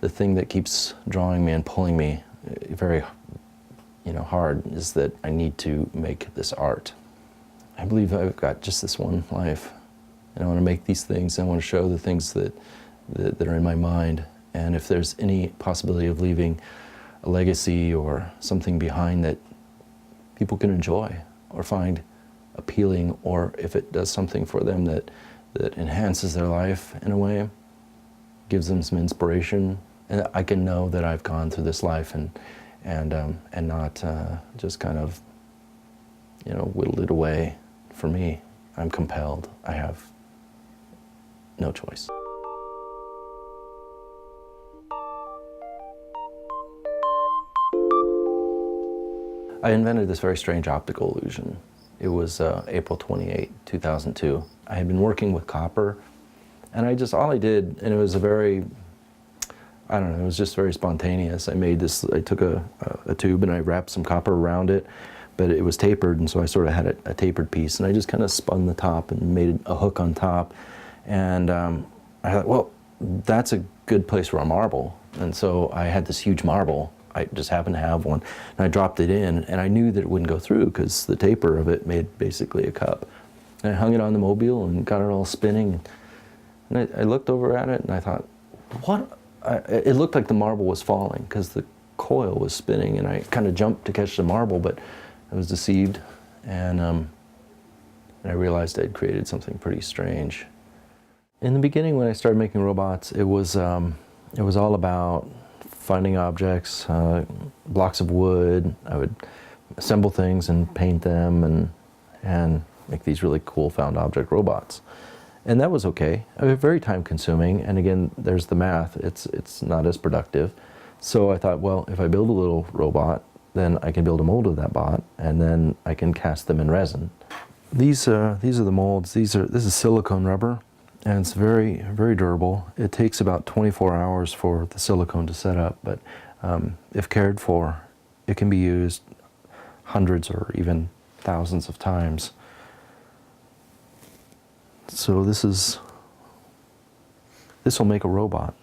the thing that keeps drawing me and pulling me very, hard is that I need to make this art. I believe I've got just this one life, and I want to make these things. I want to show the things that are in my mind, and if there's any possibility of leaving a legacy or something behind that people can enjoy or find appealing, or if it does something for them that enhances their life in a way, gives them some inspiration, and I can know that I've gone through this life and not just kind of, whittled it away. For me, I'm compelled. I have no choice. I invented this very strange optical illusion. It was April 28, 2002. I had been working with copper, and all I did, and it was it was just very spontaneous. I made this, I took a tube and I wrapped some copper around it, but it was tapered, and so I sort of had a tapered piece, and I just kind of spun the top and made a hook on top. And I thought, well, that's a good place for a marble. And so I had this huge marble. I just happened to have one, and I dropped it in, and I knew that it wouldn't go through because the taper of it made basically a cup. And I hung it on the mobile and got it all spinning. And I looked over at it, and I thought, what? It looked like the marble was falling because the coil was spinning, and I kind of jumped to catch the marble, but I was deceived, and I realized I'd created something pretty strange. In the beginning, when I started making robots, it was all about finding objects, blocks of wood. I would assemble things and paint them and make these really cool found object robots. And that was okay. Very time consuming, and again, there's the math. It's not as productive. So I thought, well, if I build a little robot, then I can build a mold of that bot, and then I can cast them in resin. These are the molds. This is silicone rubber, and it's very, very durable. It takes about 24 hours for the silicone to set up, but if cared for, it can be used hundreds or even thousands of times. So this will make a robot.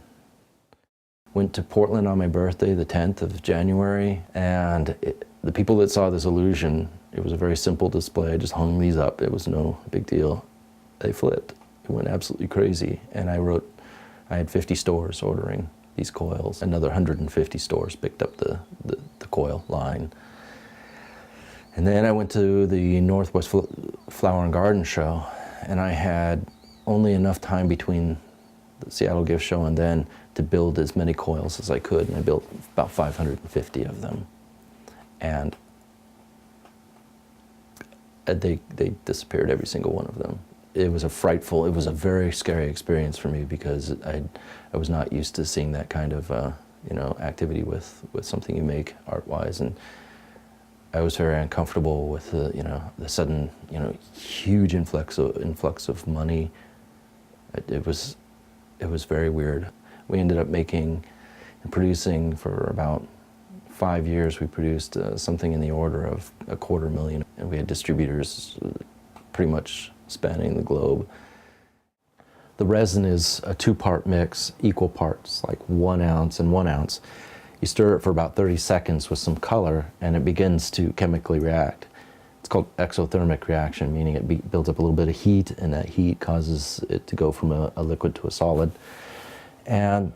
Went to Portland on my birthday, the 10th of January, and the people that saw this illusion, it was a very simple display. I just hung these up. It was no big deal. They flipped. It went absolutely crazy. And I had 50 stores ordering these coils. Another 150 stores picked up the coil line. And then I went to the Northwest Flower and Garden Show, and I had only enough time between the Seattle Gift Show and then to build as many coils as I could, and I built about 550 of them. And they disappeared, every single one of them. It was a very scary experience for me because I was not used to seeing that kind of activity with something you make art-wise, and I was very uncomfortable with the sudden huge influx of money. It was very weird. We ended up making and producing for about 5 years. We produced something in the order of $250,000, and we had distributors pretty much spanning the globe. The resin is a 2-part mix, equal parts, like 1 ounce and 1 ounce. You stir it for about 30 seconds with some color, and it begins to chemically react. It's called exothermic reaction, meaning it builds up a little bit of heat, and that heat causes it to go from a liquid to a solid. And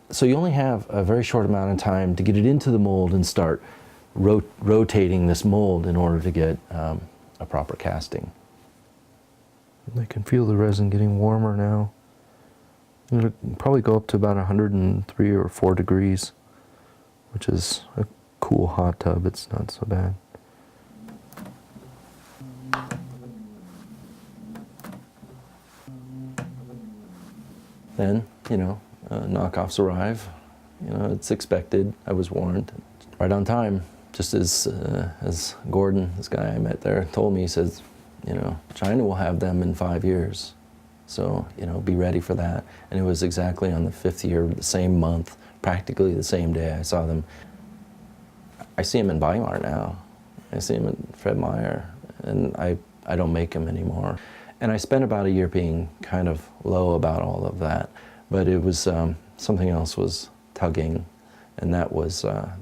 so you only have a very short amount of time to get it into the mold and start rotating this mold in order to get a proper casting. I can feel the resin getting warmer now. It'll probably go up to about 103 or 4 degrees, which is a cool hot tub. It's not so bad. Then, knockoffs arrive. It's expected. I was warned. Right on time, just as Gordon, this guy I met there, told me. He says, China will have them in 5 years. So, be ready for that. And it was exactly on the 5th year, the same month, practically the same day I saw them. I see them in Weimar now. I see them in Fred Meyer, and I don't make them anymore. And I spent about a year being kind of low about all of that, but it was, something else was tugging, and that was I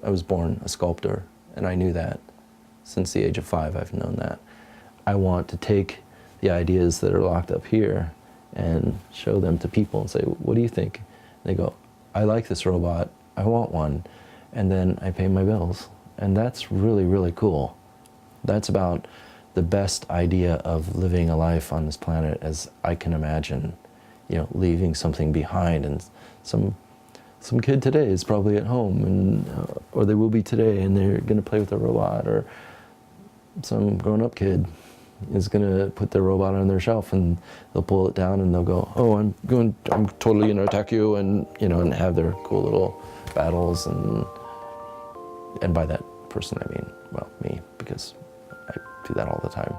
was born a sculptor, and I knew that. Since the age of 5, I've known that. I want to take the ideas that are locked up here and show them to people and say, what do you think? And they go, I like this robot, I want one. And then I pay my bills. And that's really, really cool. That's about the best idea of living a life on this planet as I can imagine, leaving something behind. And some kid today is probably at home, and or they will be today, and they're going to play with a robot, or some grown-up kid is going to put their robot on their shelf, and they'll pull it down and they'll go, oh, I'm totally going to attack you, and and have their cool little battles. And by that person I mean, well, me, because I do that all the time.